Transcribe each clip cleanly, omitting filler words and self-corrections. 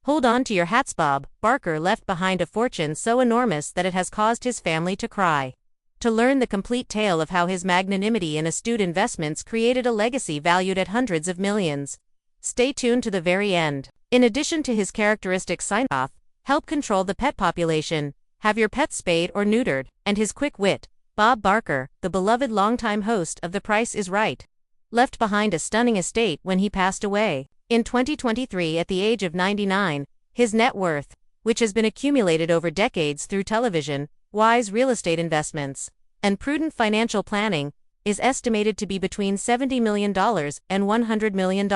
Hold on to your hats, Bob. Barker left behind a fortune so enormous that it has caused his family to cry. To learn the complete tale of how his magnanimity and astute investments created a legacy valued at hundreds of millions, stay tuned to the very end. In addition to his characteristic sign-off, help control the pet population, have your pets spayed or neutered, and his quick wit, Bob Barker, the beloved longtime host of The Price is Right, left behind a stunning estate when he passed away. In 2023, at the age of 99, his net worth, which has been accumulated over decades through television, wise real estate investments, and prudent financial planning, is estimated to be between $70 million and $100 million.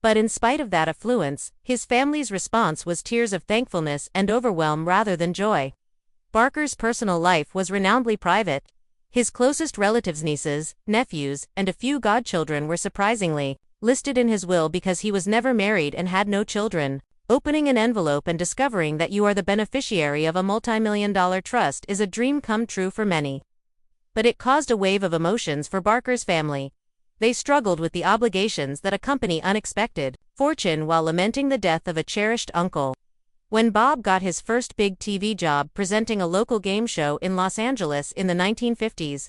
But in spite of that affluence, his family's response was tears of thankfulness and overwhelm rather than joy. Barker's personal life was renownedly private. His closest relatives, nieces, nephews, and a few godchildren were surprisingly listed in his will because he was never married and had no children. Opening an envelope and discovering that you are the beneficiary of a multi-million-dollar trust is a dream come true for many. But it caused a wave of emotions for Barker's family. They struggled with the obligations that accompany unexpected fortune while lamenting the death of a cherished uncle. When Bob got his first big TV job presenting a local game show in Los Angeles in the 1950s,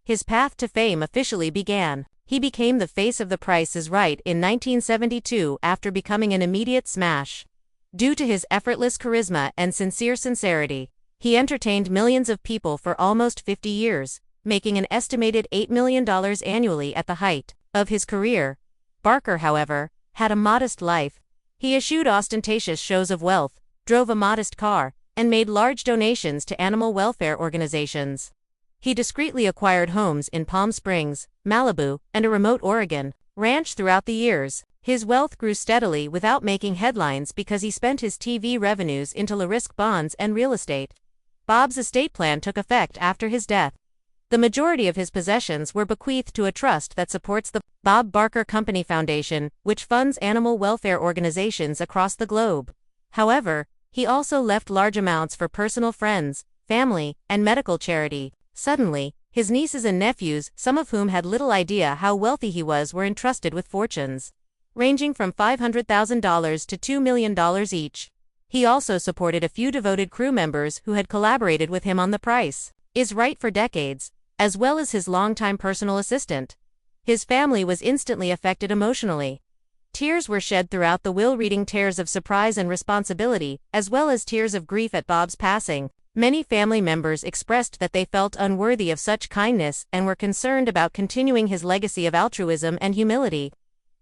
his path to fame officially began. He became the face of The Price is Right in 1972 after becoming an immediate smash. Due to his effortless charisma and sincere sincerity, he entertained millions of people for almost 50 years, making an estimated $8 million annually at the height of his career. Barker, however, had a modest life. He eschewed ostentatious shows of wealth, drove a modest car, and made large donations to animal welfare organizations. He discreetly acquired homes in Palm Springs, Malibu, and a remote Oregon ranch throughout the years. His wealth grew steadily without making headlines because he spent his TV revenues into low-risk bonds and real estate. Bob's estate plan took effect after his death. The majority of his possessions were bequeathed to a trust that supports the Bob Barker Company Foundation, which funds animal welfare organizations across the globe. However, he also left large amounts for personal friends, family, and medical charity. Suddenly, his nieces and nephews, some of whom had little idea how wealthy he was, were entrusted with fortunes ranging from $500,000 to $2 million each. He also supported a few devoted crew members who had collaborated with him on The Price is Right for decades, as well as his longtime personal assistant. His family was instantly affected emotionally. Tears were shed throughout the will-reading, tears of surprise and responsibility, as well as tears of grief at Bob's passing. Many family members expressed that they felt unworthy of such kindness and were concerned about continuing his legacy of altruism and humility.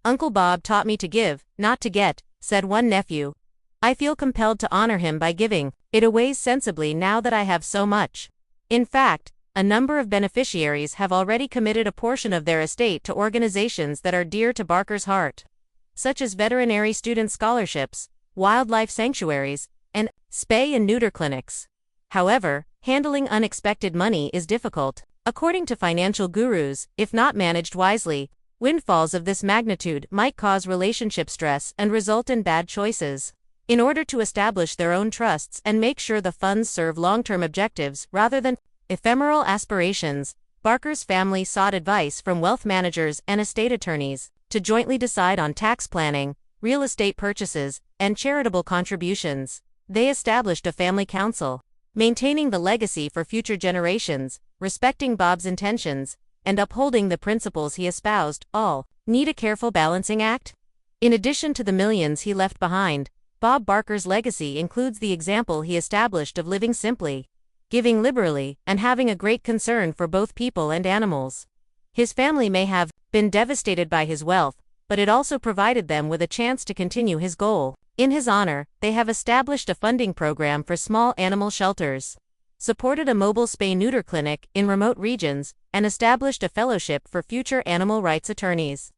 "Uncle Bob taught me to give, not to get," said one nephew. "I feel compelled to honor him by giving it away sensibly now that I have so much." In fact, a number of beneficiaries have already committed a portion of their estate to organizations that are dear to Barker's heart, such as veterinary student scholarships, wildlife sanctuaries, and spay and neuter clinics. However, handling unexpected money is difficult. According to financial gurus, if not managed wisely, windfalls of this magnitude might cause relationship stress and result in bad choices. In order to establish their own trusts and make sure the funds serve long-term objectives rather than ephemeral aspirations, Barker's family sought advice from wealth managers and estate attorneys to jointly decide on tax planning, real estate purchases, and charitable contributions. They established a family council, maintaining the legacy for future generations, respecting Bob's intentions, and upholding the principles he espoused, all need a careful balancing act. In addition to the millions he left behind, Bob Barker's legacy includes the example he established of living simply, giving liberally, and having a great concern for both people and animals. His family may have been devastated by his wealth, but it also provided them with a chance to continue his goal. In his honor, they have established a funding program for small animal shelters, supported a mobile spay-neuter clinic in remote regions, and established a fellowship for future animal rights attorneys.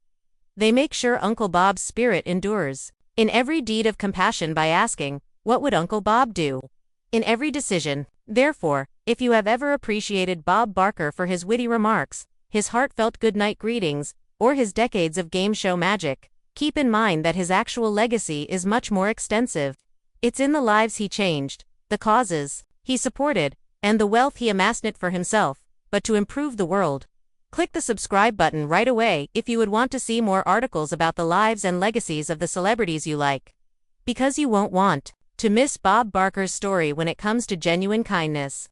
They make sure Uncle Bob's spirit endures in every deed of compassion by asking, "What would Uncle Bob do?" in every decision. Therefore, if you have ever appreciated Bob Barker for his witty remarks, his heartfelt goodnight greetings, or his decades of game show magic, keep in mind that his actual legacy is much more extensive. It's in the lives he changed, the causes he supported, and the wealth he amassed not for himself, but to improve the world. Click the subscribe button right away if you would want to see more articles about the lives and legacies of the celebrities you like. Because you won't want to miss Bob Barker's story when it comes to genuine kindness.